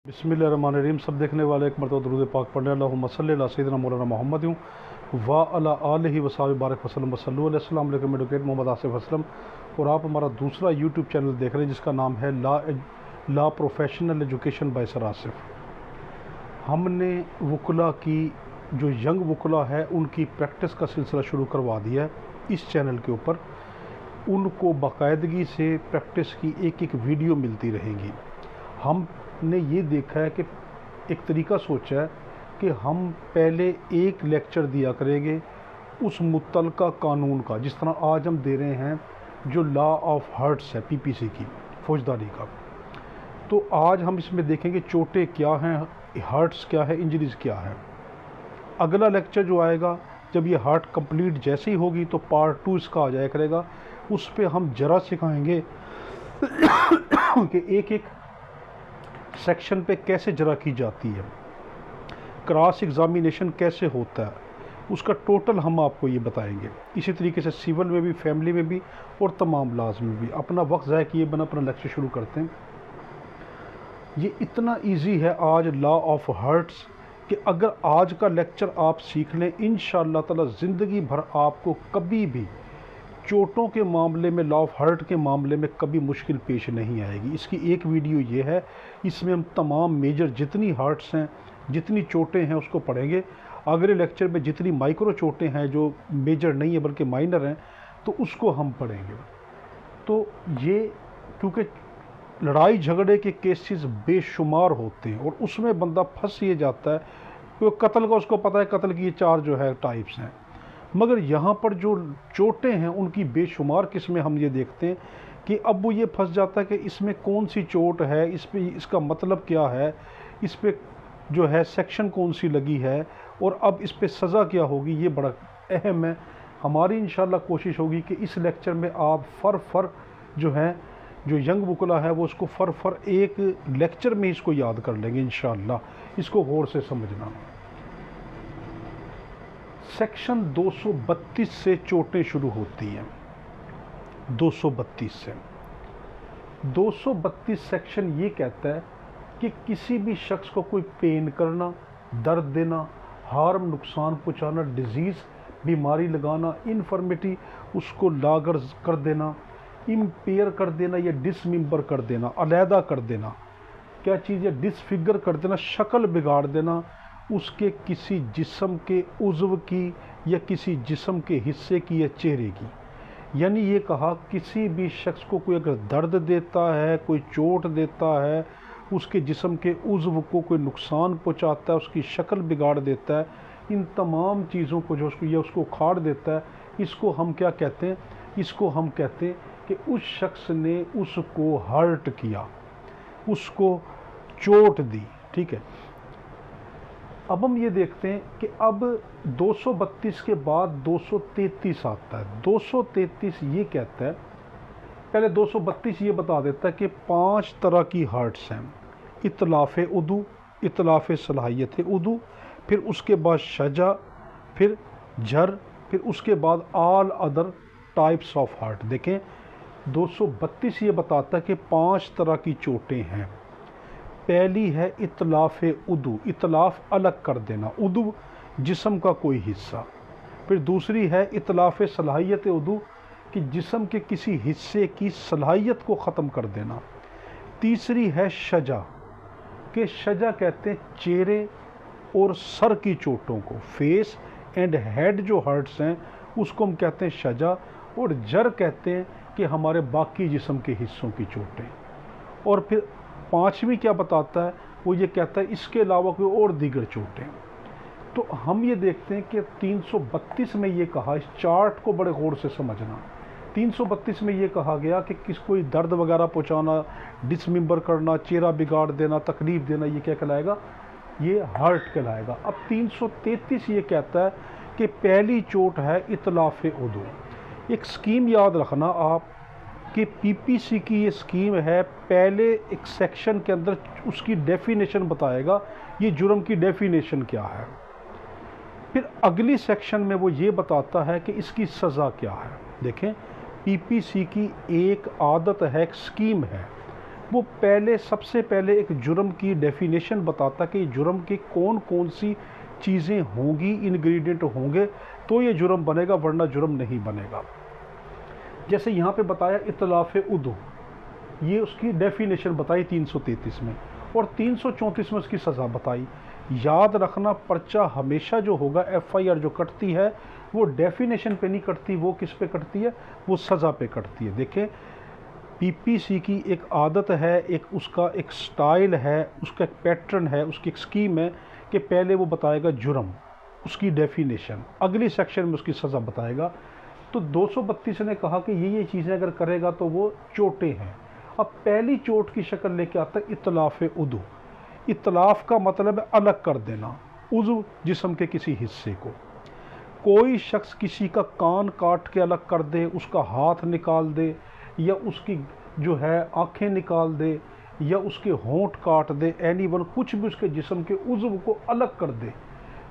बिस्मिल्लाहिर्रहमानिर्रहीम। सब देखने वाले एक मरतबा दुरूद पाक पढ़ने अल्लाहुम्मा सल्ली अला सय्यिदिना मौलाना मोहम्मद व अला आलिहि व सहाबिहि बारिक वसल्लम वसल्लु अलैहि। अस्सलाम वालेकुम, एडवोकेट मोहम्मद आसिफ असलम और आप हमारा दूसरा यूट्यूब चैनल देख रहे हैं जिसका नाम है law professional education by sir Asif. हमने वकला की जो यंग वकला है उनकी प्रैक्टिस का सिलसिला शुरू करवा दिया है इस चैनल के ऊपर। उनको बाकायदगी से प्रैक्टिस की एक एक वीडियो मिलती रहेंगी। हमने ये देखा है कि एक तरीका सोचा है कि हम पहले एक लेक्चर दिया करेंगे उस मुतलका कानून का, जिस तरह आज हम दे रहे हैं जो लॉ ऑफ हर्ट्स है पीपीसी की, फौजदारी का। तो आज हम इसमें देखेंगे चोटें क्या हैं, हर्ट्स क्या है, इंजरीज क्या है। अगला लेक्चर जो आएगा जब ये हार्ट कंप्लीट जैसे ही होगी तो पार्ट 2 इसका आ जाया करेगा। उस पर हम जरा सिखाएंगे कि एक एक सेक्शन पे कैसे जरा की जाती है, क्रॉस एग्जामिनेशन कैसे होता है, उसका टोटल हम आपको ये बताएंगे। इसी तरीके से सिविल में भी, फैमिली में भी और तमाम लाज में भी। अपना वक्त ज़ाया किए बिना अपना लेक्चर शुरू करते हैं। ये इतना इजी है आज लॉ ऑफ हर्ट्स कि अगर आज का लेक्चर आप सीख लें इंशाअल्लाह ताला ज़िंदगी भर आपको कभी भी चोटों के मामले में, लॉ ऑफ हर्ट के मामले में कभी मुश्किल पेश नहीं आएगी। इसकी एक वीडियो ये है, इसमें हम तमाम मेजर जितनी हर्ट्स हैं, जितनी चोटें हैं उसको पढ़ेंगे। अगले लेक्चर में जितनी माइक्रो चोटें हैं जो मेजर नहीं है बल्कि माइनर हैं तो उसको हम पढ़ेंगे। तो ये क्योंकि लड़ाई झगड़े के केसेस बेशुमार होते हैं और उसमें बंदा फंस ये जाता है। कोई कत्ल का उसको पता है कत्ल की 4 जो है टाइप्स हैं, मगर यहाँ पर जो चोटें हैं उनकी बेशुमार किस्में हम ये देखते हैं कि अब वो ये फंस जाता है कि इसमें कौन सी चोट है, इस पे इसका मतलब क्या है, इस पे जो है सेक्शन कौन सी लगी है और अब इस पे सज़ा क्या होगी। ये बड़ा अहम है। हमारी इंशाल्लाह कोशिश होगी कि इस लेक्चर में आप फर जो है, जो यंग वकला है वो उसको फर एक लेक्चर में इसको याद कर लेंगे इंशाल्लाह। इसको गौर से समझना। सेक्शन 232 से चोटें शुरू होती हैं। 232 से 232 सेक्शन ये कहता है कि किसी भी शख्स को कोई पेन करना, दर्द देना, हार्म नुकसान पहुंचाना, डिजीज़ बीमारी लगाना, इन्फर्मिटी उसको लागर कर देना, इम्पेयर कर देना या डिसमेंबर कर देना, अलहदा कर देना, क्या चीज़ है, डिसफिगर कर देना, शक्ल बिगाड़ देना उसके किसी जिस्म के उज़्व की या किसी जिस्म के हिस्से की या चेहरे की। यानी ये कहा किसी भी शख्स को कोई अगर दर्द देता है, कोई चोट देता है, उसके जिस्म के उज़्व को कोई नुकसान पहुंचाता है, उसकी शक्ल बिगाड़ देता है, इन तमाम चीज़ों को जो उसको या उसको उखाड़ देता है, इसको हम क्या कहते हैं, इसको हम कहते हैं कि उस शख्स ने उसको हर्ट किया, उसको चोट दी। ठीक है। अब हम ये देखते हैं कि अब 232 के बाद 233 आता है। 233 ये कहता है, पहले 232 ये बता देता है कि 5 तरह की हर्ट्स हैं। इतलाफ़ उदू, इतलाफ़ सलाहियत उदू, फिर उसके बाद शजा, फिर जर, फिर उसके बाद all other types of hurt. देखें 232 ये बताता है कि 5 तरह की चोटें हैं। पहली है इतलाफ़ उदू, इतलाफ़ अलग कर देना, उदू जिस्म का कोई हिस्सा। फिर दूसरी है इतलाफ़ सलाहियत उदू कि जिस्म के किसी हिस्से की सलाहियत को ख़त्म कर देना। तीसरी है शजा, कि शजा कहते हैं चेहरे और सर की चोटों को, फेस एंड हेड जो हर्ट्स हैं उसको हम कहते हैं शजा। और जर कहते हैं कि हमारे बाकी जिस्म के हिस्सों की चोटें। और फिर 5वीं क्या बताता है, वो ये कहता है इसके अलावा कोई और दीगर चोटें। तो हम ये देखते हैं कि 332 में ये कहा, इस चार्ट को बड़े गौर से समझना। 332 में ये कहा गया कि किस कोई दर्द वगैरह पहुंचाना, डिसमेंबर करना, चेहरा बिगाड़ देना, तकलीफ देना, ये क्या कहलाएगा, ये हर्ट कहलाएगा। अब 333 ये कहता है कि पहली चोट है इतलाफ़ उदू। एक स्कीम याद रखना आप कि पीपीसी की ये स्कीम है, पहले एक सेक्शन के अंदर उसकी डेफिनेशन बताएगा, ये जुर्म की डेफिनेशन क्या है। फिर अगली सेक्शन में वो ये बताता है कि इसकी सज़ा क्या है। देखें पीपीसी की एक आदत है, एक स्कीम है वो पहले सबसे पहले एक जुर्म की डेफिनेशन बताता कि जुर्म की कौन कौन सी चीज़ें होंगी, इंग्रेडिएंट होंगे तो ये जुर्म बनेगा, वरना जुर्म नहीं बनेगा। जैसे यहाँ पे बताया इतलाफ़ उदू, ये उसकी डेफिनेशन बताई 333 में, और 334 में उसकी सज़ा बताई। याद रखना, पर्चा हमेशा जो होगा FIR जो कटती है वो डेफिनेशन पे नहीं कटती, वो किस पे कटती है, वो सज़ा पे कटती है। देखें, PPC की एक आदत है, एक उसका एक स्टाइल है, उसका एक पैटर्न है, उसकी एक स्कीम है कि पहले वो बताएगा जुर्म, उसकी डेफिनेशन, अगली सेक्शन में उसकी सज़ा बताएगा। तो 232 ने कहा कि ये चीज़ें अगर करेगा तो वो चोटें हैं। अब पहली चोट की शक्ल लेके आता है इतलाफ़ उदू। इतलाफ़ का मतलब है अलग कर देना, उज़्व जिस्म के किसी हिस्से को। कोई शख्स किसी का कान काट के अलग कर दे, उसका हाथ निकाल दे, या उसकी जो है आंखें निकाल दे, या उसके होंठ काट दे, एनीवन कुछ भी उसके जिस्म के उज़्व को अलग कर दे,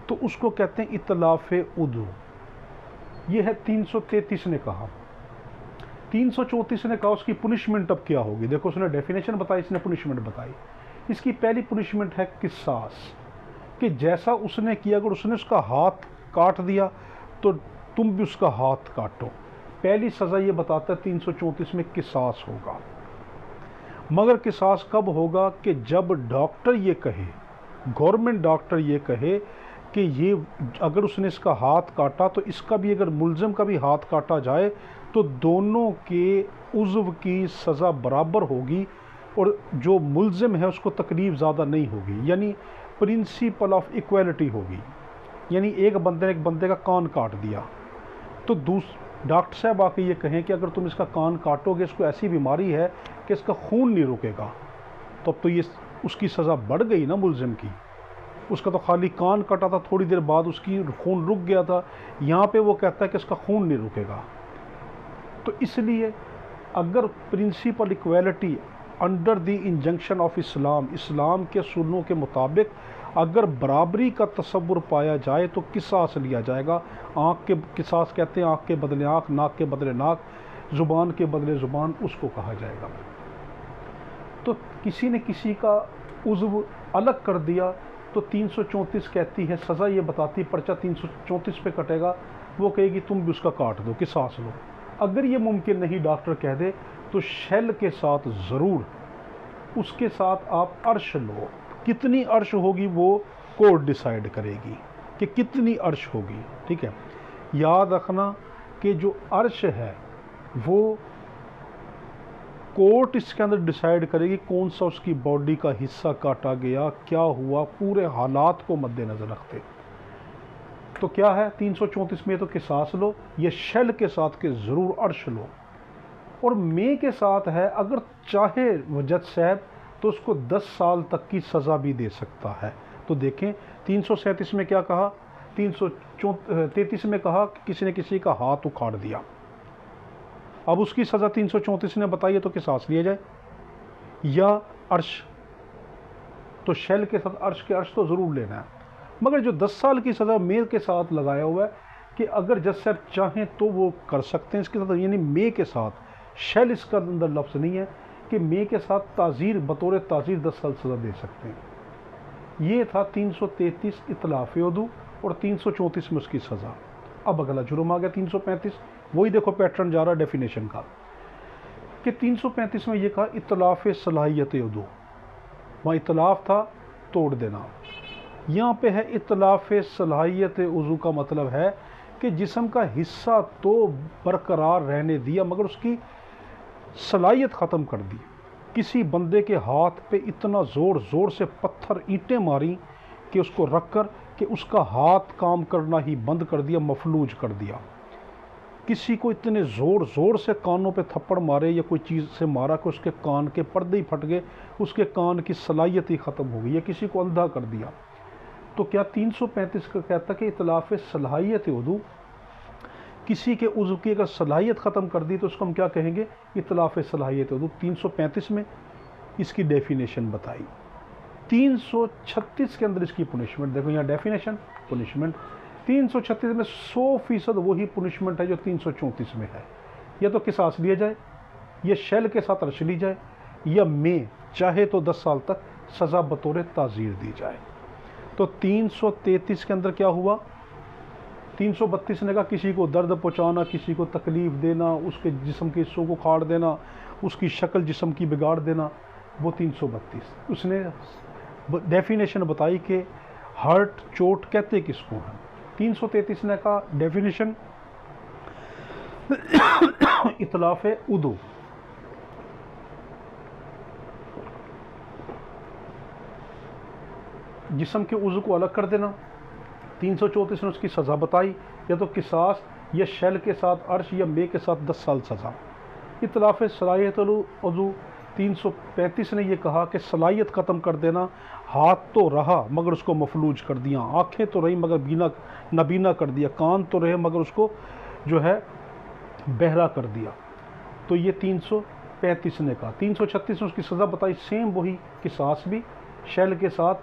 तो उसको कहते हैं इतलाफ़ उदू। ये है 333 ने कहा। 334 ने कहा उसकी पुनिशमेंट अब क्या होगी। देखो, उसने डेफिनेशन बताई, इसने पुनिशमेंट बताई। इसकी पहली पुनिशमेंट है किसास, कि जैसा उसने किया, अगर उसने उसका हाथ काट दिया तो तुम भी उसका हाथ काटो। पहली सज़ा ये बताता है 334 में किसास होगा। मगर किसास कब होगा कि जब डॉक्टर ये कहे, गवर्नमेंट डॉक्टर ये कहे कि ये अगर उसने इसका हाथ काटा तो इसका भी, अगर मुल्ज़िम का भी हाथ काटा जाए तो दोनों के उज़्व की सज़ा बराबर होगी, और जो मुल्ज़िम है उसको तकलीफ ज़्यादा नहीं होगी, यानी प्रिंसिपल ऑफ इक्वालिटी होगी। यानी एक बंदे ने एक बंदे का कान काट दिया, तो डॉक्टर साहब आके ये कहें कि अगर तुम इसका कान काटोगे, इसको ऐसी बीमारी है कि इसका खून नहीं रुकेगा, तो अब तो ये उसकी सज़ा बढ़ गई ना मुल्ज़िम की। उसका तो खाली कान कटा था, थोड़ी देर बाद उसकी खून रुक गया था। यहाँ पे वो कहता है कि इसका खून नहीं रुकेगा। तो इसलिए अगर principle equality under the injunction of Islam, Islam के सुन्नों के मुताबिक अगर बराबरी का तसव्वुर पाया जाए तो किसास लिया जाएगा। आँख के किसास कहते हैं, आँख के बदले आँख, नाक के बदले नाक, ज़ुबान के बदले ज़ुबान, उसको कहा जाएगा। तो किसी ने किसी का उज़्व अलग कर दिया तो 334 कहती है, सज़ा ये बताती, पर्चा 334 पे कटेगा, वो कहेगी तुम भी उसका काट दो, किसास लो। अगर ये मुमकिन नहीं डॉक्टर कह दे तो शेल के साथ ज़रूर उसके साथ आप अर्श लो। कितनी अर्श होगी वो कोर्ट डिसाइड करेगी कि कितनी अर्श होगी, ठीक है। याद रखना कि जो अर्श है वो कोर्ट इसके अंदर डिसाइड करेगी कौन सा उसकी बॉडी का हिस्सा काटा गया, क्या हुआ, पूरे हालात को मद्देनज़र रखते। तो क्या है 334 में, तो किसास लो, ये शेल के साथ के ज़रूर अर्श लो। और मे के साथ है, अगर चाहे जज साहब तो उसको 10 साल तक की सज़ा भी दे सकता है। तो देखें 337 में क्या कहा, 333 में कहा कि किसी ने किसी का हाथ उखाड़ दिया। अब उसकी सज़ा 334 ने बताई है, तो किसास लिया जाए या अर्श। तो शेल के साथ अर्श के अर्श तो ज़रूर लेना है। मगर जो 10 साल की सज़ा मे के साथ लगाया हुआ है कि अगर जज साहब चाहें तो वो कर सकते हैं इसके साथ, यानी मे के साथ, शेल इसका अंदर लफ्ज़ नहीं है कि मे के साथ ताज़ीर, बतौर ताज़ीर 10 साल सज़ा दे सकते हैं। ये था 333 इतलाफ़ उदू, और 334 में उसकी सज़ा। अब अगला जुर्म आ गया 335, वही देखो पैटर्न जा रहा है डेफिनेशन का, कि 335 में ये कहा इतलाफ़ सलाहियत उदू। वहाँ इतलाफ़ था तोड़ देना, यहाँ पे है इतलाफ़ सलाहियत उज़ू का मतलब है कि जिस्म का हिस्सा तो बरकरार रहने दिया मगर उसकी सलाहियत ख़त्म कर दी। किसी बंदे के हाथ पे इतना ज़ोर ज़ोर से पत्थर ईंटें मारी कि उसको रख कर कि उसका हाथ काम करना ही बंद कर दिया, मफलूज कर दिया। किसी को इतने ज़ोर ज़ोर से कानों पे थप्पड़ मारे या कोई चीज़ से मारा कि उसके कान के पर्दे ही फट गए, उसके कान की सलाहियत ही ख़त्म हो गई, या किसी को अंधा कर दिया। तो क्या 335 का कहता कि इतलाफ़ सलाहियत उदू, किसी के उज़्व की अगर सलाहियत ख़त्म कर दी तो उसको हम क्या कहेंगे, इतलाफ़ सलाहियत उदू। 335 में इसकी डेफिनेशन बताई। 336 के अंदर इसकी पुनिशमेंट देखो, यहाँ डेफिनेशन पुनिशमेंट। 336 में 100% वही पुनिशमेंट है जो 334 में है। या तो किसास लिया जाए, या शेल के साथ अर्श ली जाए, या मे चाहे तो 10 साल तक सज़ा बतौर ताज़ीर दी जाए। तो 333 के अंदर क्या हुआ, 332 ने कहा किसी को दर्द पहुंचाना, किसी को तकलीफ़ देना, उसके जिस्म के हिस्सों को खाड़ देना, उसकी शक्ल जिस्म की बिगाड़ देना, वो 332 उसने डेफिनेशन बताई कि हर्ट, चोट कहते किसको हैं। 333 ने कहा डेफिनेशन इतलाफ उदू, जिस्म के उज़ू को अलग कर देना। 334 ने उसकी सज़ा बताई, या तो किसास या शैल के साथ अर्श या मे के साथ 10 साल सज़ा। इतलाफ सलाहियतुल उज़ू 335 ने यह कहा कि सलाहियत ख़त्म कर देना, हाथ तो रहा मगर उसको मफलूज कर दिया, आँखें तो रही मगर नबीना कर दिया, कान तो रहे मगर उसको जो है बहरा कर दिया। तो ये 335 ने कहा। 336 ने उसकी सज़ा बताई, सेम वही, किसास भी, शैल के साथ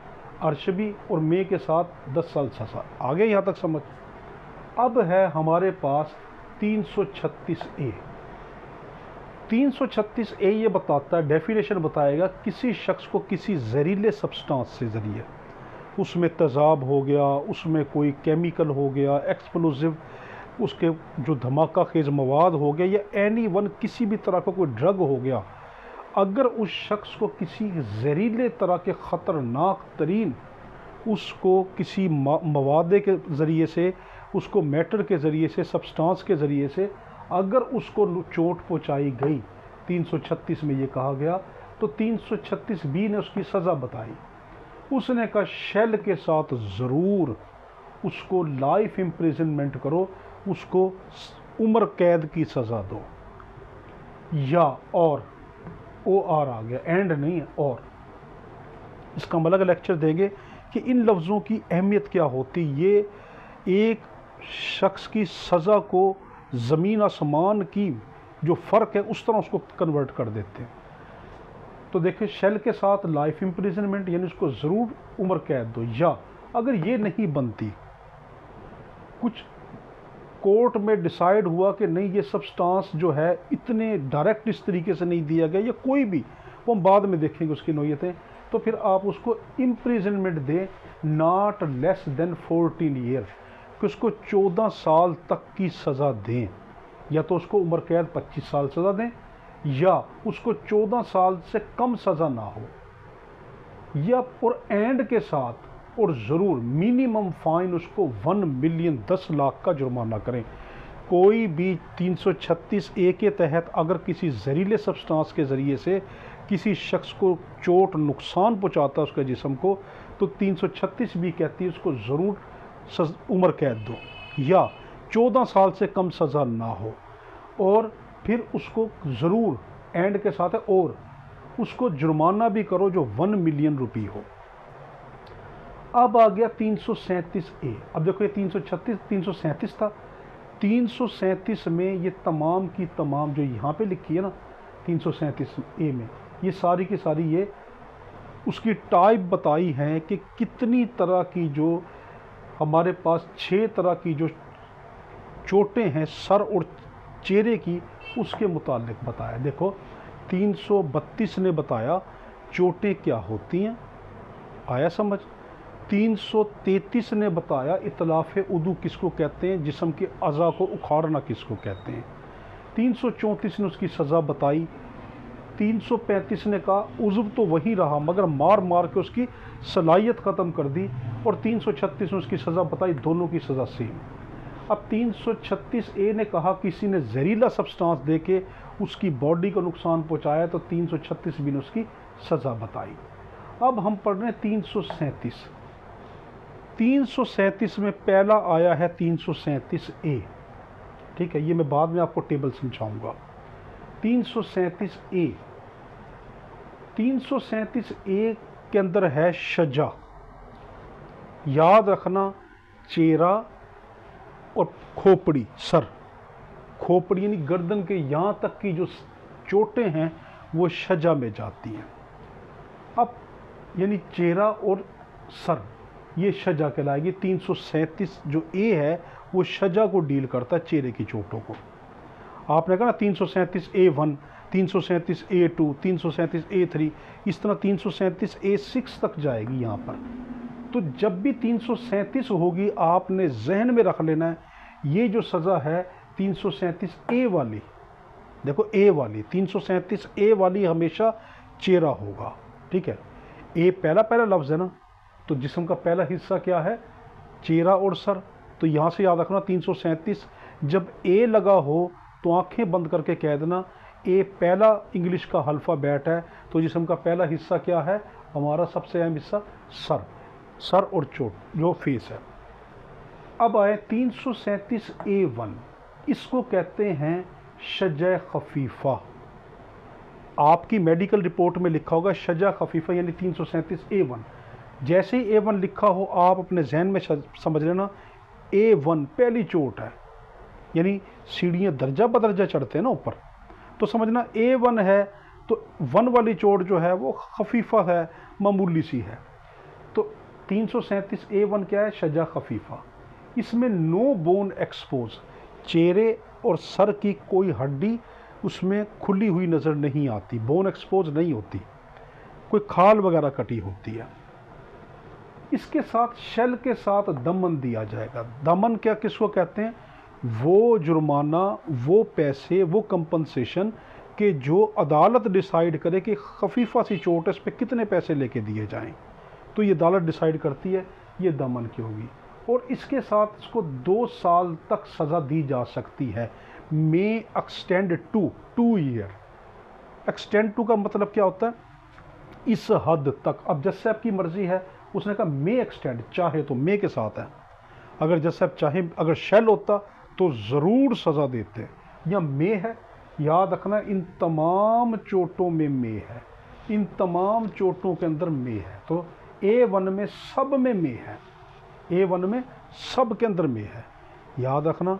अर्श भी और मे के साथ 10 साल सज़ा। आगे यहाँ तक समझ। अब है हमारे पास 336A। 336A ये बताता है, डेफिनेशन बताएगा, किसी शख्स को किसी जहरीले सब्सटेंस से ज़रिए, उसमें तेज़ाब हो गया, उसमें कोई केमिकल हो गया, एक्सप्लोजिव, उसके जो धमाका खेज मवाद हो गया, या एनी वन किसी भी तरह का कोई ड्रग हो गया, अगर उस शख्स को किसी जहरीले तरह के ख़तरनाक तरीन उसको किसी मवादे के ज़रिए से, उसको मैटर के ज़रिए से, सब्सटेंस के ज़रिए से अगर उसको चोट पहुंचाई गई, 336 में ये कहा गया, तो 336B ने उसकी सज़ा बताई। उसने कहा शैल के साथ ज़रूर उसको लाइफ इम्प्रिजनमेंट करो, उसको उम्र कैद की सज़ा दो, या और OR आ गया, एंड नहीं है, और। इसका हम अलग लेक्चर देंगे कि इन लफ्ज़ों की अहमियत क्या होती। ये एक शख्स की सज़ा को ज़मीन आसमान की जो फ़र्क है उस तरह उसको कन्वर्ट कर देते हैं। तो देखिए, शेल के साथ लाइफ इम्प्रिजनमेंट यानी उसको ज़रूर उम्र कैद दो, या अगर ये नहीं बनती, कुछ कोर्ट में डिसाइड हुआ कि नहीं ये सब्सटेंस जो है इतने डायरेक्ट इस तरीके से नहीं दिया गया, या कोई भी, वो हम बाद में देखेंगे उसकी नौयतें, तो फिर आप उसको इम्प्रिजनमेंट दें नॉट लेस देन 14 ईयर, कि उसको 14 साल तक की सज़ा दें, या तो उसको उम्र कैद 25 साल सज़ा दें, या उसको 14 साल से कम सज़ा ना हो, या और एंड के साथ और ज़रूर मिनिमम फ़ाइन उसको 1 मिलियन 10 लाख का जुर्माना करें। कोई भी 336A के तहत अगर किसी जहरीले सब्सटेंस के ज़रिए से किसी शख्स को चोट नुकसान पहुंचाता है उसके जिस्म को, तो 336B कहती है उसको ज़रूर उम्र कैद दो, या 14 साल से कम सज़ा ना हो, और फिर उसको ज़रूर एंड के साथ है और उसको जुर्माना भी करो जो 1 मिलियन रुपये हो। अब आ गया 337A। अब देखो ये 337 था, 337 में ये तमाम की तमाम जो यहाँ पे लिखी है ना 337A में, ये सारी की सारी ये उसकी टाइप बताई हैं कि कितनी तरह की, जो हमारे पास 6 तरह की जो चोटें हैं सर और चेहरे की, उसके मुतालिक बताया। देखो 332 ने बताया चोटें क्या होती हैं, आया समझ। 333 ने बताया इतलाफ़ उदू किसको कहते हैं, जिस्म के अज़ा को उखाड़ना किसको कहते हैं। 334 ने उसकी सज़ा बताई। 335 ने कहा उज़्व तो वही रहा मगर मार मार के उसकी सलाहियत ख़त्म कर दी, और 336 ने उसकी सज़ा बताई, दोनों की सज़ा सेम। अब 336A ने कहा किसी ने जहरीला सब्सटेंस दे के उसकी बॉडी को नुकसान पहुंचाया, तो 336B ने उसकी सज़ा बताई। अब हम पढ़ रहे हैं 337। 337 में पहला आया है 337A, ठीक है, ये मैं बाद में आपको टेबल समझाऊंगा। 337A, 337A के अंदर है शजा, याद रखना, चेहरा और खोपड़ी, सर, खोपड़ी यानी गर्दन के यहाँ तक की जो चोटें हैं वो शजा में जाती हैं। अब यानी चेहरा और सर ये शजा कहलाएगी। 337 जो A है वो शजा को डील करता है, चेहरे की चोटों को। आपने कहा ना 337A1 337A2, 337A3, इस तरह 337A6 तक जाएगी यहाँ पर। तो जब भी 337 होगी आपने जहन में रख लेना है ये जो सज़ा है 337A वाली, देखो ए वाली 337A वाली हमेशा चेहरा होगा, ठीक है। ए पहला पहला लफ्ज़ है ना, तो जिस्म का पहला हिस्सा क्या है, चेहरा और सर। तो यहाँ से याद रखना 337 जब ए लगा हो तो आंखें बंद करके कह देना ए पहला इंग्लिश का अल्फ़ाबेट है, तो जिस्म का पहला हिस्सा क्या है, हमारा सबसे अहम हिस्सा सर, सर और चोट जो फेस है। अब आए 337A1, इसको कहते हैं शजा खफीफ़ा। आपकी मेडिकल रिपोर्ट में लिखा होगा शजा खफीफ़ा यानी 337A1। जैसे ही A1 लिखा हो आप अपने जहन में समझ लेना A1 पहली चोट है, यानी सीढ़ियाँ दर्जा बदर्जा चढ़ते हैं ना ऊपर, तो समझना A1 है, तो 1 वाली चोट जो है वो खफीफ़ा है, मामूली सी है। तो 337A1 क्या है, शजा खफीफ़ा। इसमें नो बोन एक्सपोज, चेहरे और सर की कोई हड्डी उसमें खुली हुई नज़र नहीं आती, बोन एक्सपोज नहीं होती, कोई खाल वगैरह कटी होती है। इसके साथ शेल के साथ दमन दिया जाएगा। दमन क्या किसको कहते हैं, वो जुर्माना, वो पैसे, वो कंपनसेशन कि जो अदालत डिसाइड करे कि खफीफ़ा सी चोट है इस पर कितने पैसे लेके दिए जाएं, तो ये अदालत डिसाइड करती है, ये दमन की होगी। और इसके साथ इसको 2 साल तक सज़ा दी जा सकती है। May extend to 2 year. Extend to का मतलब क्या होता है, इस हद तक। अब जज साहब की मर्ज़ी है, उसने कहा मे एक्सटेंड, चाहे तो मे के साथ है, अगर जज साहब चाहे अगर शेल होता तो ज़रूर सज़ा देते, या मे है। याद रखना इन तमाम चोटों में मे है, इन तमाम चोटों के अंदर मे है। तो A1 में सब में मे है, A1 में सब के अंदर मे है। याद रखना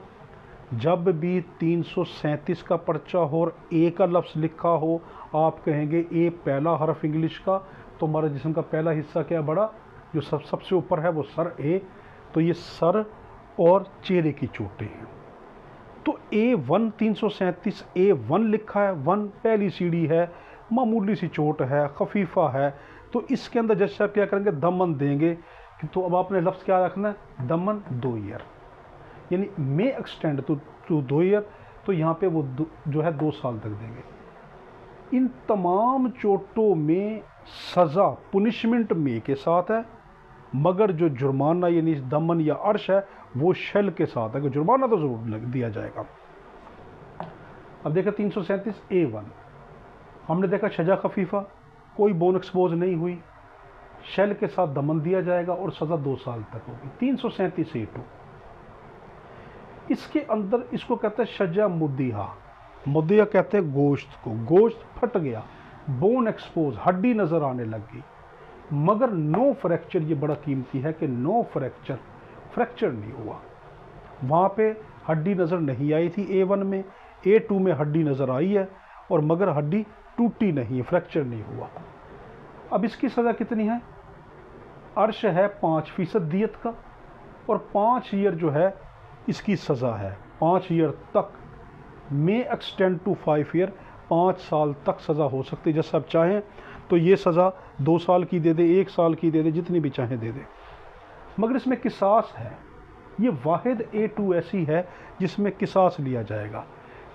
जब भी 337 का पर्चा हो और ए का लफ्ज़ लिखा हो, आप कहेंगे ए पहला हरफ इंग्लिश का, तो हमारे जिस्म का पहला हिस्सा क्या बड़ा, जो सबसे ऊपर है वो सर ए, तो ये सर और चेहरे की चोटें हैं। तो A1 337A1 लिखा है, 1 पहली सीढ़ी है, मामूली सी चोट है, खफीफ़ा है, तो इसके अंदर जज साहब क्या करेंगे, दमन देंगे। तो अब आपने लफ्ज़ क्या रखना है, दमन 2 ईयर, यानी मे एक्सटेंड टू 2 ईयर, तो यहाँ पे वो जो है 2 साल तक देंगे। इन तमाम चोटों में सज़ा पुनिशमेंट मे के साथ है, मगर जो जुर्माना यानी दमन या अर्श है वो शेल के साथ है, कि जुर्माना तो ज़रूर दिया जाएगा। अब देखा 337A1, हमने देखा शजा खफीफ़ा, कोई बोन एक्सपोज नहीं हुई, शेल के साथ दमन दिया जाएगा और सज़ा 2 साल तक होगी। 337A2, इसके अंदर इसको कहते हैं शजा मुद्दिहा। मुद्दिहा कहते हैं गोश्त को, गोश्त फट गया, बोन एक्सपोज, हड्डी नज़र आने लग गई, मगर नो फ्रैक्चर, ये बड़ा कीमती है कि नो फ्रैक्चर, फ्रैक्चर नहीं हुआ। वहाँ पे हड्डी नज़र नहीं आई थी A1 में, A2 में हड्डी नज़र आई है और मगर हड्डी टूटी नहीं है, फ्रैक्चर नहीं हुआ। अब इसकी सज़ा कितनी है, अर्श है 5% दियत का, और 5 ईयर जो है इसकी सज़ा है, 5 ईयर तक। मे एक्सटेंड टू 5 ईयर, 5 साल तक सज़ा हो सकती है। जब सब चाहें तो ये सज़ा 2 साल की दे दे, 1 साल की दे दे, जितनी भी चाहें दे दे, मगर इसमें किसास है। ये वाहिद A2 ऐसी है जिसमें किसास लिया जाएगा।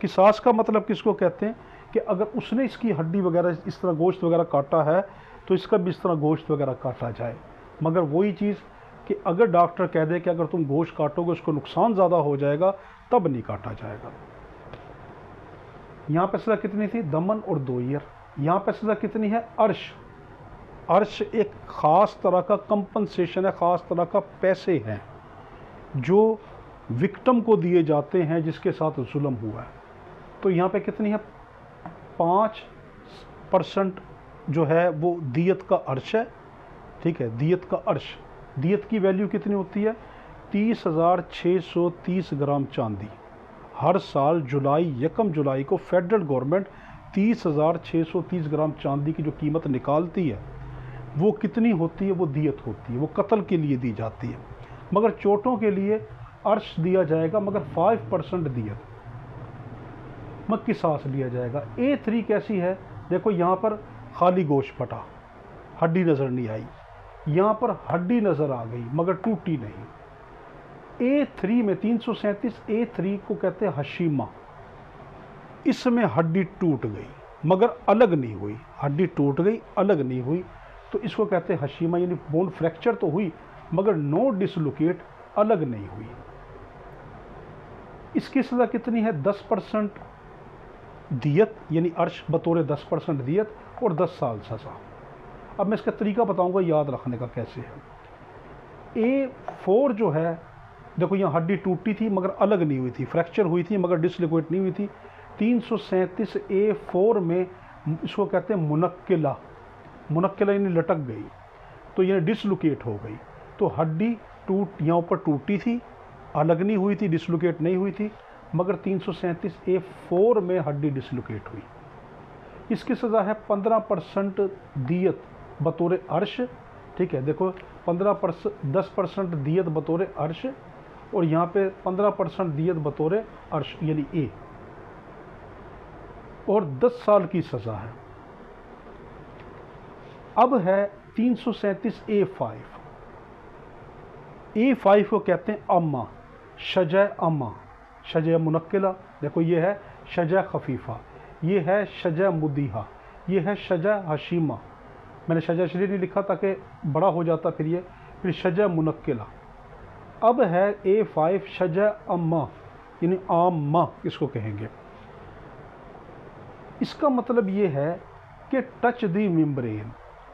किसास का मतलब किसको कहते हैं कि अगर उसने इसकी हड्डी वगैरह इस तरह गोश्त वगैरह काटा है तो इसका भी इस तरह गोश्त वगैरह काटा जाए, मगर वही चीज़ कि अगर डॉक्टर कह दे कि अगर तुम गोश्त काटोगे उसको नुकसान ज़्यादा हो जाएगा, तब नहीं काटा जाएगा। यहाँ पे सज़ा कितनी थी, दमन और 2 ईयर। यहाँ पे सज़ा कितनी है, अर्श। अर्श एक ख़ास तरह का कंपनसेशन है, ख़ास तरह का पैसे हैं जो विक्टिम को दिए जाते हैं जिसके साथ जुल्म हुआ है। तो यहाँ पे कितनी है, 5% जो है वो दियत का अर्श है, ठीक है, दियत का अर्श। दियत की वैल्यू कितनी होती है, 30,630 ग्राम चांदी। हर साल जुलाई 1 जुलाई को फेडरल गवर्नमेंट 30,630 ग्राम चांदी की जो कीमत निकालती है वो कितनी होती है, वो दियत होती है, वो कत्ल के लिए दी जाती है। मगर चोटों के लिए अर्श दिया जाएगा, मगर 5% दियत। मग की सांस लिया जाएगा। A3 कैसी है, देखो यहाँ पर खाली गोश्त फटा, हड्डी नज़र नहीं आई, यहाँ पर हड्डी नज़र आ गई मगर टूटी नहीं। A3 में 337 A3 को कहते हैं हशीमा। इसमें हड्डी टूट गई मगर अलग नहीं हुई, हड्डी टूट गई अलग नहीं हुई, तो इसको कहते हैं हशीमा, यानी बोन फ्रैक्चर तो हुई मगर नो डिसलोकेट, अलग नहीं हुई। इसकी सज़ा कितनी है, 10% दियत, यानी अर्श बतौर 10% दियत और 10 साल सज़ा। अब मैं इसका तरीका बताऊंगा याद रखने का कैसे है। A4 जो है, देखो यहाँ हड्डी टूटी थी मगर अलग नहीं हुई थी, फ्रैक्चर हुई थी मगर डिसलोकेट नहीं हुई थी। 337 A4 में इसको कहते हैं मुनक्किला, मुनक्किला यानी लटक गई, तो यानी डिसलोकेट हो गई। तो हड्डी टूट यहाँ ऊपर टूटी थी, अलग नहीं हुई थी, डिसलोकेट नहीं हुई थी, मगर 337 A4 में हड्डी डिसलोकेट हुई। इसकी सज़ा है 15% दियत बतौर अर्श, ठीक है, देखो 10% दियत बतौर अर्श और यहाँ पे 15% दियत बतौर अर्श यानी A, और 10 साल की सज़ा है। अब है 337 A5। A5 को कहते हैं अम्मा, शजा अम्मा, शजा मुनक्किला, देखो ये है शजा खफीफ़ा, ये है शजा मुदीहा, ये है शजा हशीमा। मैंने शजा शरीर नहीं लिखा ताकि बड़ा हो जाता फिर शजा मुनक्किला। अब है A5 शजा अम्मा, यानी आम्मा इसको कहेंगे। इसका मतलब ये है कि टच दी मेम्ब्रेन,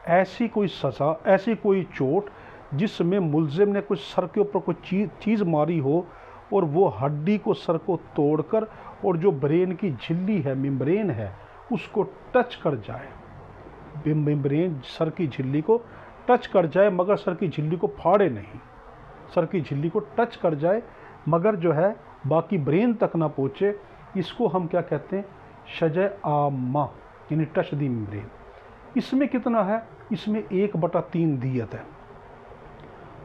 ऐसी कोई सज़ा, ऐसी कोई चोट जिसमें मुलजिम ने कुछ सर के ऊपर कोई चीज़ मारी हो और वो हड्डी को, सर को तोड़कर और जो ब्रेन की झिल्ली है, मेम्ब्रेन है, उसको टच कर जाए। मेम्ब्रेन सर की झिल्ली को टच कर जाए मगर सर की झिल्ली को फाड़े नहीं, सर की झिल्ली को टच कर जाए मगर जो है बाकी ब्रेन तक ना पहुँचे, इसको हम क्या कहते हैं, शजा आम्मा, यानी टच दी मेम्ब्रेन। इसमें कितना है, इसमें 1/3 दियत है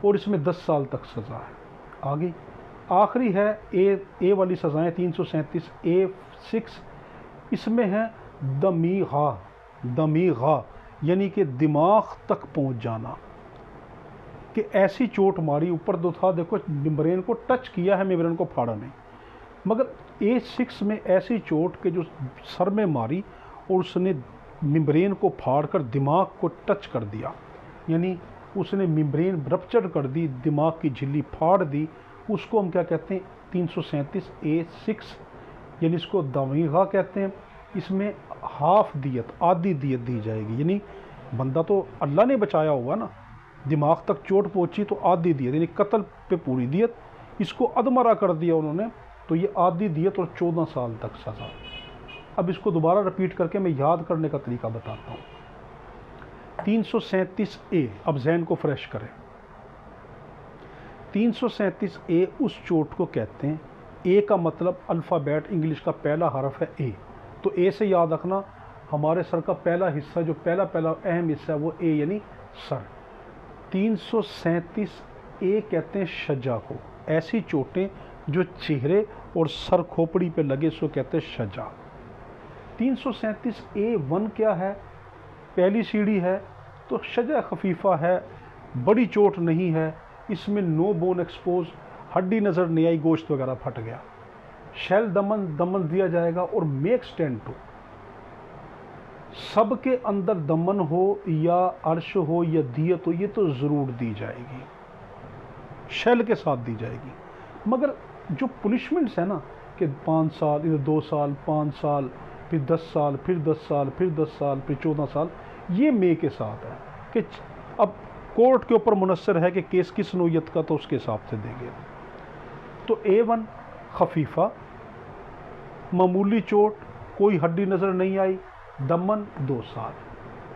और इसमें 10 साल तक सज़ा है। आगे आखिरी है ए वाली सज़ाएँ 337 A6, इसमें है दमीग़ा, दमीग़ा यानी कि दिमाग तक पहुंच जाना, कि ऐसी चोट मारी, ऊपर तो था देखो मेम्ब्रेन को टच किया है, मेम्ब्रेन को फाड़ा नहीं, मगर A6 में ऐसी चोट के जो सर में मारी और उसने मेम्ब्रेन को फाड़ कर दिमाग को टच कर दिया, यानी उसने मेम्ब्रेन रप्चर कर दी, दिमाग की झिल्ली फाड़ दी, उसको हम क्या कहते हैं, 337 A6, यानी इसको दमीग़ा कहते हैं। इसमें हाफ दियत, आधी दियत दी जाएगी, यानी बंदा तो अल्लाह ने बचाया होगा ना, दिमाग तक चोट पहुंची तो आधी दियत, यानी कत्ल पे पूरी दियत, इसको अधमरा कर दिया उन्होंने, तो ये आधी दियत और 14 साल तक सज़ा। अब इसको दोबारा रिपीट करके मैं याद करने का तरीका बताता हूँ। 337 A, अब जहन को फ्रेश करें। 337 A उस चोट को कहते हैं, A का मतलब अल्फ़ाबेट इंग्लिश का पहला हरफ है A, तो A से याद रखना, हमारे सर का पहला हिस्सा जो पहला अहम हिस्सा है वो A यानी सर। 337 A कहते हैं शजा को, ऐसी चोटें जो चेहरे और सर खोपड़ी पे लगे सो कहते हैं शजा। 337 A1 क्या है, पहली सीढ़ी है, तो शजा खफीफ़ा है, बड़ी चोट नहीं है, इसमें नो बोन एक्सपोज, हड्डी नज़र नहीं आई, गोश्त वगैरह फट गया, शैल दमन दिया जाएगा और मेक स्टैंड टू, सब के अंदर दमन हो या अर्श हो या दियत हो, ये तो ज़रूर दी जाएगी, शैल के साथ दी जाएगी। मगर जो पुनिशमेंट्स है ना, कि 5 साल, इधर 2 साल, 5 साल, फिर 10 साल, फिर 10 साल, फिर 10 साल, फिर 14 साल, ये मे के साथ है कि अब कोर्ट के ऊपर मुनस्सर है कि केस किस नोयत का, तो उसके हिसाब से देंगे। तो A1 खफीफ़ा, मामूली चोट, कोई हड्डी नज़र नहीं आई, दमन 2 साल।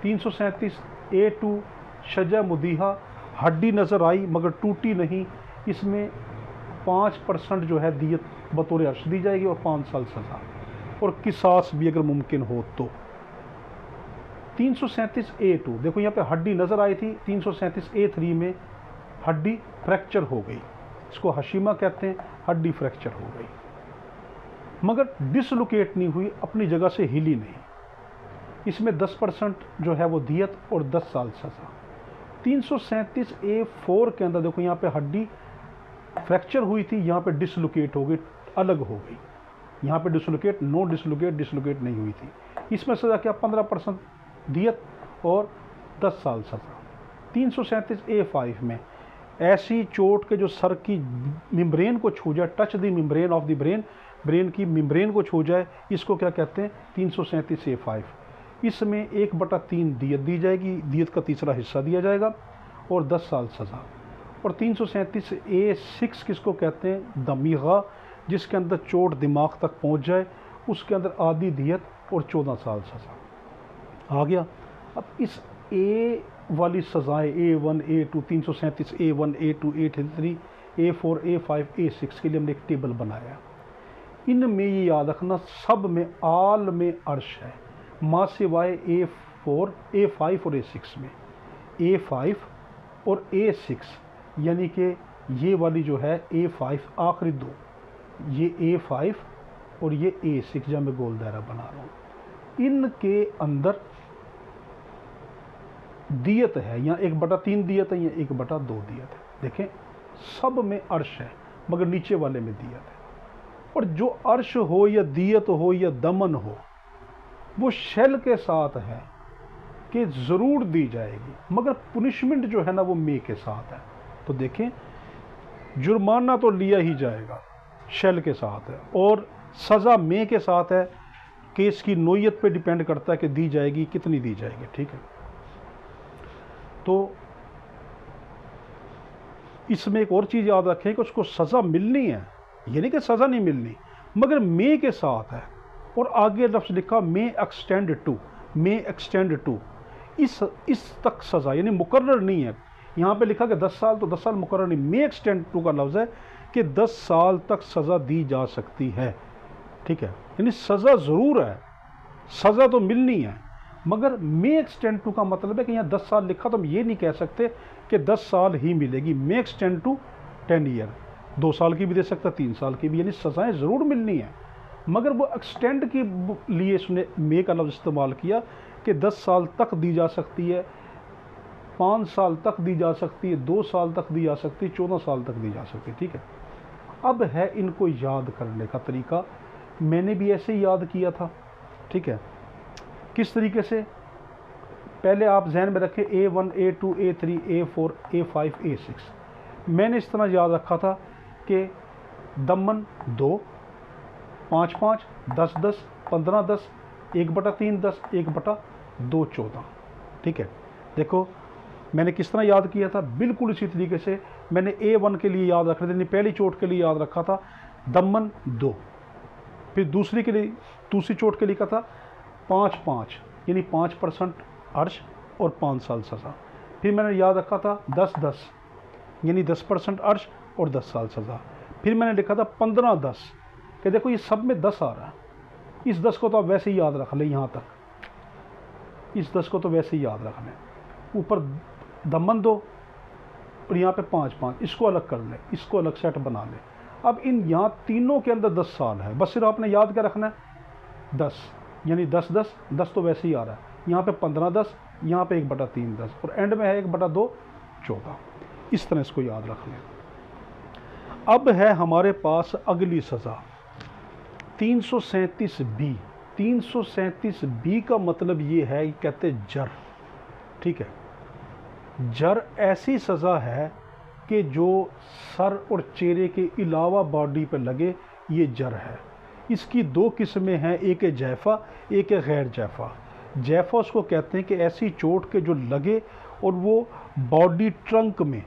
337 A2 शजा मुदीहा, हड्डी नज़र आई मगर टूटी नहीं, इसमें 5% जो है दियत बतौर अर्श दी जाएगी और 5 साल सज़ा, और किसास भी अगर मुमकिन हो तो। 337 A2, देखो यहाँ पे हड्डी नज़र आई थी, 337 A3 में हड्डी फ्रैक्चर हो गई, इसको हशीमा कहते हैं, हड्डी फ्रैक्चर हो गई। मगर डिसलोकेट नहीं हुई, अपनी जगह से हिली नहीं। इसमें 10% जो है वो दियत और 10 साल सज़ा। 337A4 के अंदर देखो, यहाँ पे हड्डी फ्रैक्चर हुई थी, यहाँ पे डिसलोकेट हो गई, अलग हो गई। यहाँ पे डिसलोकेट, नो डिसलोकेट, डिसलोकेट नहीं हुई थी। इसमें सज़ा क्या, 15% दियत और 10 साल सज़ा। 337A5 में ऐसी चोट के जो सर की मेम्ब्रेन को छू जाए, touch the membrane of the brain, brain की मेम्ब्रेन को छू जाए, इसको क्या कहते हैं, 337A5। इसमें 1/3 दियत दी जाएगी, दियत का तीसरा हिस्सा दिया जाएगा और 10 साल सज़ा। और 337A6 किसको कहते हैं, दमीगा, जिसके अंदर चोट दिमाग तक पहुंच जाए, उसके अंदर आधी दियत और 14 साल सज़ा। आ गया। अब इस ए वाली सज़ाएँ A1, A2, 337 A1, A2, A3, A4, A5, A6 के लिए हमने एक टेबल बनाया। इनमें ये याद रखना, सब में आल में अर्श है, माँ सिवाय A4, A5 और A6 में। A5 और A6 यानी कि ये वाली जो है A5, आखिरी दो, ये A5 और ये A6, जब मैं गोल दायरा बना रहा हूँ, इनके अंदर दियत है, यहाँ 1/3 दियत है, यहाँ 1/2 दियत है। देखें, सब में अर्श है मगर नीचे वाले में दियत है। और जो अर्श हो या दियत हो या दमन हो, वो शेल के साथ है कि ज़रूर दी जाएगी, मगर पुनिशमेंट जो है ना वो मे के साथ है। तो देखें, जुर्माना तो लिया ही जाएगा, शेल के साथ है, और सज़ा मे के साथ है। केस की नोयत पे डिपेंड करता है कि दी जाएगी, कितनी दी जाएगी। ठीक है। तो इसमें एक और चीज़ याद रखें कि उसको सज़ा मिलनी है, ये नहीं कि सज़ा नहीं मिलनी, मगर मे के साथ है। और आगे लफ्ज़ लिखा may extend to, may extend to, इस तक सज़ा, यानी मुकर्रर नहीं है। यहाँ पे लिखा कि 10 साल, तो 10 साल मुकर्रर नहीं, मे एक्सटेंड टू का लफ्ज़ है कि 10 साल तक सज़ा दी जा सकती है। ठीक है, यानी सज़ा ज़रूर है, सज़ा तो मिलनी है, मगर मे एक्सटेंड टू का मतलब है कि यहाँ 10 साल लिखा, तो हम ये नहीं कह सकते कि 10 साल ही मिलेगी। मे एक्सटेंड टू 10 ईयर, 2 साल की भी दे सकता, 3 साल की भी, यानी सज़ाएँ ज़रूर मिलनी है, मगर वो एक्सटेंड के लिए इसने मे का लफ्ज़ इस्तेमाल किया कि 10 साल तक दी जा सकती है, 5 साल तक दी जा सकती है, 2 साल तक दी जा सकती है, 14 साल तक दी जा सकती है। ठीक है। अब है इनको याद करने का तरीका, मैंने भी ऐसे ही याद किया था। ठीक है, किस तरीके से, पहले आप जहन में रखें A1, A2, A3, A4, A5, A6। मैंने इस तरह याद रखा था कि दमन 2, 5-5, 10-10, 15-10, 1/3 10, 1/2 14। ठीक है। देखो, मैंने किस तरह याद किया था, बिल्कुल इसी तरीके से मैंने A1 के लिए याद रखा था, पहली चोट के लिए याद रखा था दमन 2, फिर दूसरी के लिए, दूसरी चोट के लिए कहा था 5-5, यानी 5% अर्श और 5 साल सज़ा। फिर मैंने याद रखा था 10-10, यानी 10% अर्श और 10 साल सज़ा। फिर मैंने लिखा था 15-10, कि देखो ये सब में 10 आ रहा है, इस 10 को तो आप वैसे ही याद रख लें, यहाँ तक इस 10 को तो वैसे ही याद रख लें। ऊपर दमन 2 और यहाँ पे 5-5, इसको अलग कर लें, इसको अलग सेट बना लें। अब इन यहाँ तीनों के अंदर 10 साल है, बस सिर्फ आपने याद क्या रखना है, 10, यानी 10-10, 10 तो वैसे ही आ रहा है, यहाँ पे 15-10, यहाँ पे 1/3 10, और एंड में है 1/2 14। इस तरह इसको याद रख लें। अब है हमारे पास अगली सज़ा 337B। 337B का मतलब ये है, कहते जर। ठीक है, जर ऐसी सज़ा है कि जो सर और चेहरे के अलावा बॉडी पर लगे, ये जर है। इसकी 2 किस्में हैं, एक है जैफ़ा, एक है गैर जैफ़ा। जैफ़ा उसको कहते हैं कि ऐसी चोट के जो लगे और वो बॉडी ट्रंक में,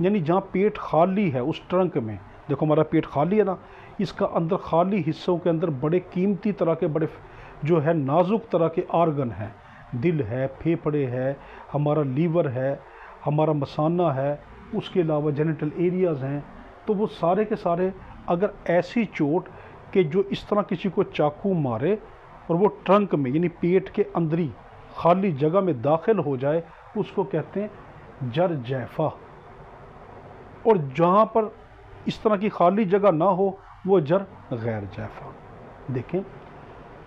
यानी जहाँ पेट खाली है उस ट्रंक में, देखो हमारा पेट खाली है ना, इसका अंदर खाली हिस्सों के अंदर बड़े कीमती तरह के, बड़े जो है नाजुक तरह के आर्गन हैं, दिल है, फेफड़े है, हमारा लीवर है, हमारा मसाना है, उसके अलावा जेनिटल एरियाज़ हैं। तो वो सारे के सारे, अगर ऐसी चोट कि जो इस तरह किसी को चाकू मारे और वो ट्रंक में, यानी पेट के अंदरी खाली जगह में दाखिल हो जाए, उसको कहते हैं जर जैफ़ा। और जहाँ पर इस तरह की खाली जगह ना हो, वो जर गैर जैफ़ा। देखें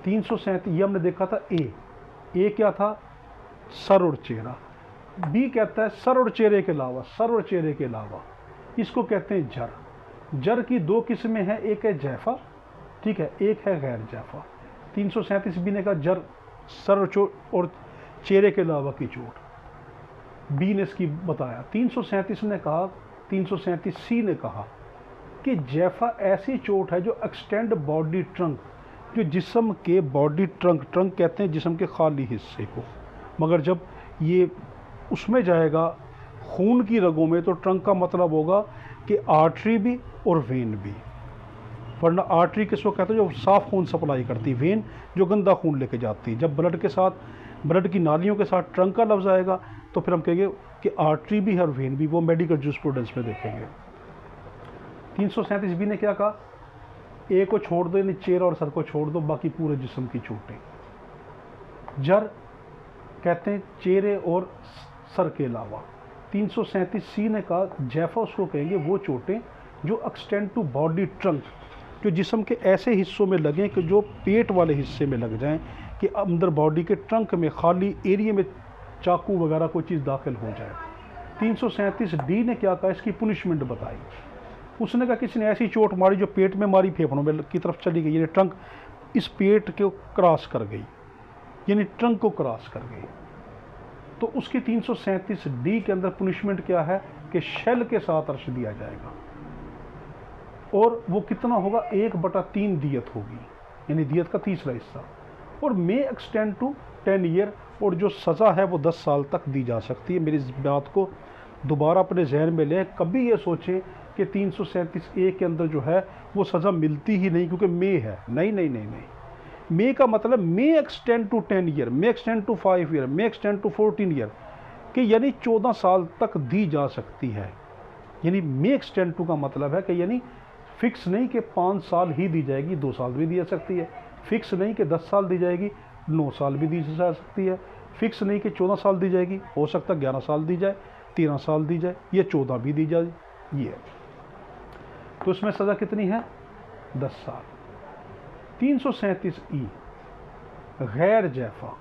337, ये हमने देखा था ए क्या था, सर और चेहरा। बी कहता है सर और चेहरे के अलावा, सर और चेहरे के अलावा, इसको कहते हैं जर। जर की दो किस्में हैं, एक है जैफा, ठीक है, एक है गैर जैफा। 337 बी ने कहा जर सर और चेहरे के अलावा की चोट, बी ने इसकी बताया। 337 ने कहा, 337 सी ने कहा कि जैफा ऐसी चोट है जो एक्सटेंड बॉडी ट्रंक, जो जिस्म के बॉडी ट्रंक, ट्रंक कहते हैं जिस्म के खाली हिस्से को, मगर जब ये उसमें जाएगा खून की रगों में तो ट्रंक का मतलब होगा कि आर्टरी भी और वेन भी। वरना आर्टरी किसको कहते हैं, जो साफ खून सप्लाई करती, वेन जो गंदा खून लेके जाती है। जब ब्लड के साथ, ब्लड की नालियों के साथ ट्रंक का लफ्ज़ आएगा तो फिर हम कहेंगे कि आर्टरी भी है और वेन भी, वो मेडिकल जूस्प्रूडेंस में देखेंगे। 337 बी ने क्या कहा, ए को छोड़ दो, यानी चेहरा और सर को छोड़ दो, बाकी पूरे जिस्म की चोटें। जर कहते हैं चेहरे और सर के अलावा। 337 सी ने कहा जैफा उसको कहेंगे वो चोटें जो एक्सटेंड टू बॉडी ट्रंक, जो जिस्म के ऐसे हिस्सों में लगें कि जो पेट वाले हिस्से में लग जाएं, कि अंदर बॉडी के ट्रंक में खाली एरिया में चाकू वगैरह कोई चीज़ दाखिल हो जाए। 337 डी ने क्या कहा, इसकी पुनिशमेंट बताई। उसने कहा किसी ने ऐसी चोट मारी जो पेट में मारी, फेफड़ों में की तरफ चली गई, यानी ट्रंक इस पेट को क्रॉस कर गई, यानी ट्रंक को क्रॉस कर गई, तो उसकी 337 डी के अंदर पुनिशमेंट क्या है कि शेल के साथ अर्श दिया जाएगा, और वो कितना होगा, 1/3 दियत होगी, यानी दियत का तीसरा हिस्सा, और मे एक्सटेंड टू 10 ईयर, और जो सज़ा है वो 10 साल तक दी जा सकती है। मेरी इस बात को दोबारा अपने जहन में लें, कभी ये सोचें कि 337 ए के अंदर जो है वो सज़ा मिलती ही नहीं क्योंकि मे है, नहीं नहीं नहीं नहीं। मे का मतलब may extend to 10 year, may extend to 5 year, may extend to 14 year, कि यानी 14 साल तक दी जा सकती है। यानी मे एक्सटेंड टू का मतलब है कि यानी फिक्स नहीं कि 5 साल ही दी जाएगी, 2 साल भी दी जा सकती है। फिक्स नहीं कि 10 साल दी जाएगी, 9 साल भी दी जा सकती है। फिक्स नहीं कि 14 साल दी जाएगी, हो सकता है 11 साल दी जाए, 13 साल दी जाए, या 14 भी दी जाए, ये। तो इसमें सज़ा कितनी है, 10 साल। 337 ई गैर जैफा।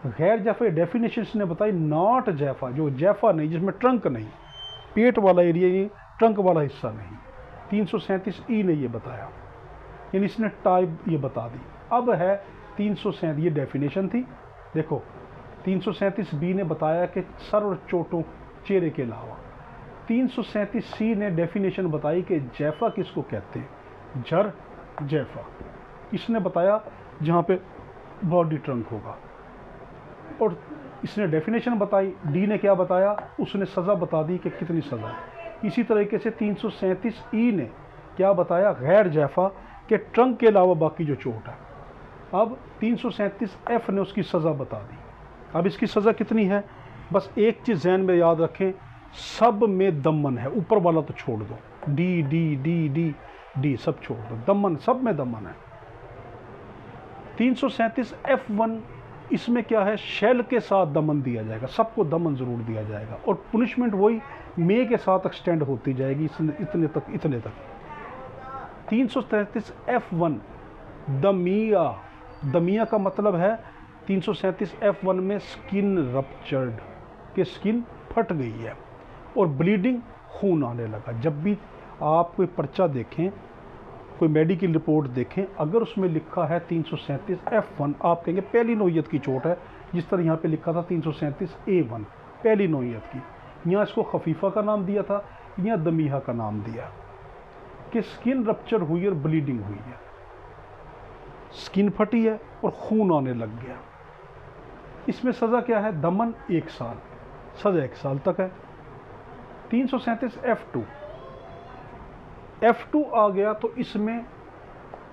गैर जैफा डेफिनेशन ने बताई, नॉट जैफा, जो जैफा नहीं, जिसमें ट्रंक नहीं, पेट वाला एरिया नहीं, ट्रंक वाला हिस्सा नहीं। 337 ई ने ये बताया, यानी इसने टाइप ये बता दी। अब है 337, ये डेफिनेशन थी, देखो 337 बी ने बताया कि सर और चोटों चेहरे के अलावा। 337 सी ने डेफिनेशन बताई कि जैफा किसको कहते हैं, जर जैफा, इसने बताया जहाँ पे बॉडी ट्रंक होगा, और इसने डेफिनेशन बताई। डी ने क्या बताया, उसने सज़ा बता दी कि कितनी सज़ा। इसी तरीके से 337 ई ने क्या बताया, गैर जैफा के ट्रंक के अलावा बाकी जो चोट है। अब 337 एफ ने उसकी सज़ा बता दी। अब इसकी सज़ा कितनी है, बस एक चीज़ जहन में याद रखें, सब में दमन है, ऊपर वाला तो छोड़ दो, D D D D D सब छोड़ दो, दमन, सब में दमन है। 337 F1 इसमें क्या है, शेल के साथ दमन दिया जाएगा, सबको दमन ज़रूर दिया जाएगा, और पुनिशमेंट वही मे के साथ एक्सटेंड होती जाएगी इतने तक, इतने तक। 337 F1 दमिया, दमिया का मतलब है 337 F1 में स्किन रप्चर्ड, कि स्किन फट गई है और ब्लीडिंग, खून आने लगा। जब भी आप कोई पर्चा देखें, कोई मेडिकल रिपोर्ट देखें, अगर उसमें लिखा है 337 F1, आप कहेंगे पहली नौइयत की चोट है, जिस तरह यहाँ पे लिखा था 337 A1 पहली नौइयत की। यहाँ इसको खफीफा का नाम दिया था, यहाँ दमीहा का नाम दिया, कि स्किन रप्चर हुई और ब्लीडिंग हुई है, स्किन फटी है और खून आने लग गया। इसमें सज़ा क्या है, दमन 1 साल, सज़ा 1 साल तक है। 337 F2 आ गया तो इसमें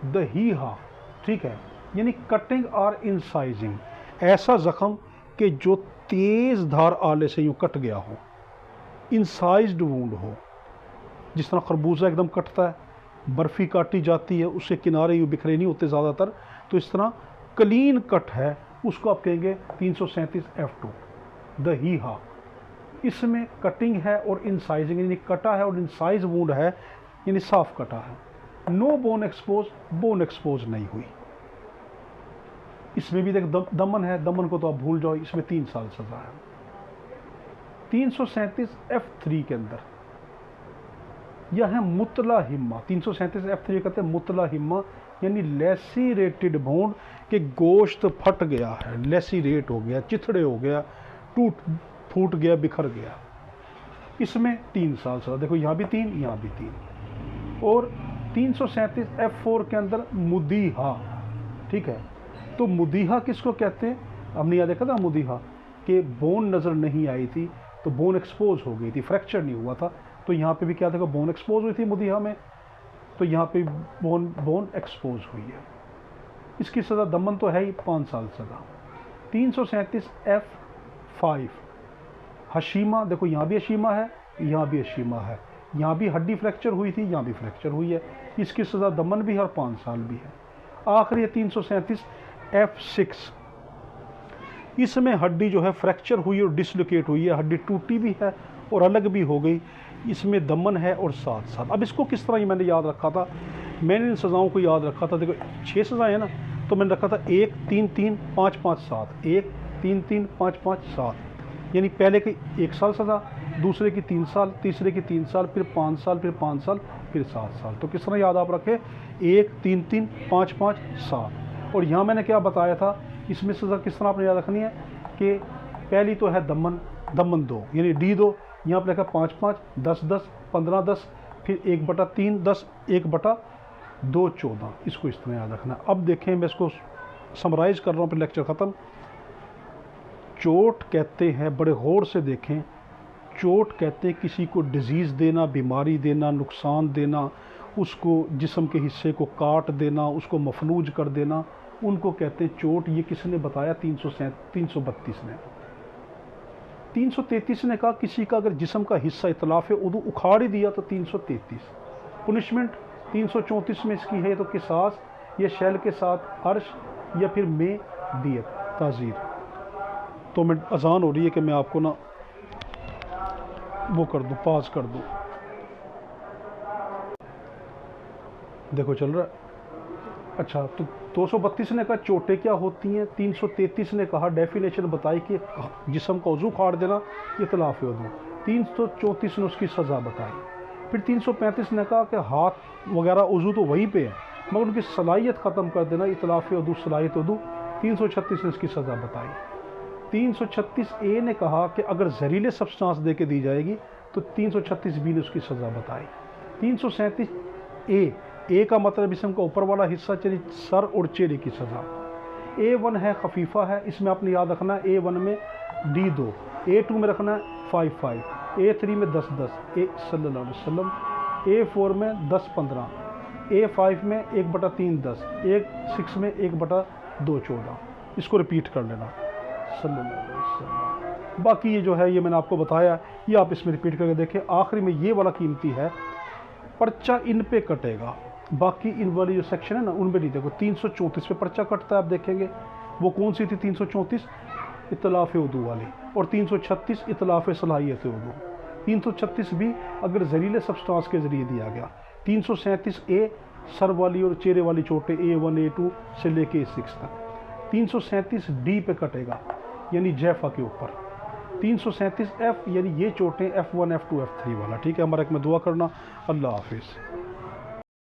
दहीहा, ठीक है, यानी कटिंग और इंसाइजिंग, ऐसा ज़ख्म कि जो तेज़ धार आले से यूँ कट गया हो, इंसाइज्ड वूंड हो, जिस तरह खरबूजा एकदम कटता है, बर्फ़ी काटी जाती है, उसके किनारे यूँ बिखरे नहीं होते ज़्यादातर, तो इस तरह क्लीन कट है, उसको आप कहेंगे 337 F2 दहीहा। इसमें कटिंग है और इंसाइजिंग, यानी कटा है और इंसाइज वूंड है, यानी साफ कटा है। नो बोन एक्सपोज नहीं हुई। इसमें भी देख दमन है, दमन को तो आप भूल जाओ, इसमें 3 साल सजा है। 337 F3 के अंदर यह है मुतला हिम्मा। 337 F3 कहते हैं मुतला हिम्मा, यानी लेसीरेटेड बोन के गोश्त फट गया है, लेसीरेट हो गया, चिथड़े हो गया, फूट गया, बिखर गया। इसमें 3 साल सजा। देखो यहाँ भी 3, यहाँ भी 3। और 337 F4 के अंदर मुदीहा, ठीक है। तो मुदीहा किसको कहते हैं? हमने यहाँ देखा था मुदीहा कि बोन नज़र नहीं आई थी, तो बोन एक्सपोज हो गई थी, फ्रैक्चर नहीं हुआ था। तो यहाँ पे भी क्या देखो, बोन एक्सपोज हुई थी मुदीहा में, तो यहाँ पे बोन एक्सपोज हुई है। इसकी सज़ा दमन तो है ही, 5 साल सज़ा। 337 F5 हशीमा, देखो यहाँ भी हशीमा है, यहाँ भी हशीमा है, यहाँ भी हड्डी फ्रैक्चर हुई थी, यहाँ भी फ्रैक्चर हुई है। इसकी सज़ा दमन भी है और 5 साल भी है। आखिरी 337 F6, इसमें हड्डी जो है फ्रैक्चर हुई और डिसलोकेट हुई है, हड्डी टूटी भी है और अलग भी हो गई। इसमें दमन है और 7 साल। अब इसको किस तरह मैंने याद रखा था? मैंने इन सज़ाओं को याद रखा था, देखो 6 सज़ाएँ हैं ना, तो मैंने रखा था 1 3 3 5 5 7, 1 3 3 5 5 7, यानी पहले की 1 साल सज़ा, दूसरे की 3 साल, तीसरे की 3 साल, फिर 5 साल, फिर 5 साल, फिर 7 साल। तो किस तरह याद आप रखे? 1 3 3 5 5 7। और यहाँ मैंने क्या बताया था, इसमें सज़ा किस तरह आपने याद रखनी है कि पहली तो है दमन 2, यानी D2, यहाँ पर लिखा 5 5 10 10 15 10, फिर 1/3 10, 1/2 14। इसको इस तरह याद रखना। अब देखें, मैं इसको समराइज़ कर रहा हूँ, फिर लेक्चर ख़त्म। चोट कहते हैं, बड़े गौर से देखें, चोट कहते हैं किसी को डिजीज़ देना, बीमारी देना, नुकसान देना, उसको जिस्म के हिस्से को काट देना, उसको मफलूज कर देना, उनको कहते हैं चोट। ये किसने बताया? 332 ने। 333 ने कहा किसी का अगर जिस्म का हिस्सा इतलाफ़ उदू उखाड़ ही दिया तो 333। पुनिशमेंट 334 में इसकी है तो किसास, या शैल के साथ अर्श, या फिर में दियत ताज़ीर। तो मैं अजान हो रही है कि मैं आपको ना वो कर दूँ, पास कर दूँ। देखो चल रहा है। अच्छा, तो 232 ने कहा चोटें क्या होती हैं, 333 ने कहा डेफिनेशन बताई कि जिस्म का उज़ू उखाड़ देना इतलाफ़ उज़ू, 334 ने उसकी सज़ा बताई। फिर 335 ने कहा कि हाथ वगैरह उज़ू तो वहीं पे है, मगर उनकी सलाहियत ख़त्म कर देना इतलाफ़ उज़ू, सलाहियत उज़ू, 336 ने इसकी सज़ा बताई। 336A ने कहा कि अगर जहरीले सब्सटेंस दे के दी जाएगी तो 336B ने उसकी सज़ा बताई। 337A का मतलब जिस्म का ऊपर वाला हिस्सा, चलिए सर और चेहरे की सज़ा। A1 है खफीफ़ा है, इसमें आपने याद रखना है A1 में D2, A2 में रखना है 5 5, A3 में 10 10, सल्लल्लाहु अलैहि वसल्लम, A4 में 10 15, A5 में 1/3 10, A6 में 1/2 14। इसको रिपीट कर लेना, सल्लल्लाहु अलैहि वसल्लम। बाकी ये जो है ये मैंने आपको बताया, ये आप इसमें रिपीट करके देखें। आखिरी में ये वाला कीमती है, पर्चा इन पे कटेगा, बाकी इन वाली जो सेक्शन है ना उनमें नहीं। देखो 334 पे पर्चा कटता है, आप देखेंगे वो कौन सी थी, 334 इतलाफ़ उदू वाली, और 336 इतलाफ़ सलाहियत उदू। 336 भी अगर जहरीले सब्सटेंस के ज़रिए दिया गया। 337A सर वाली और चेहरे वाली चोटें A1 A2 से लेके A6 तक। 337D पे कटेगा, यानी जैफा के ऊपर। 337F यानी ये चोटें F1 F2 F3 वाला। ठीक है, हमारा एक में दुआ करना। अल्लाह हाफिज़।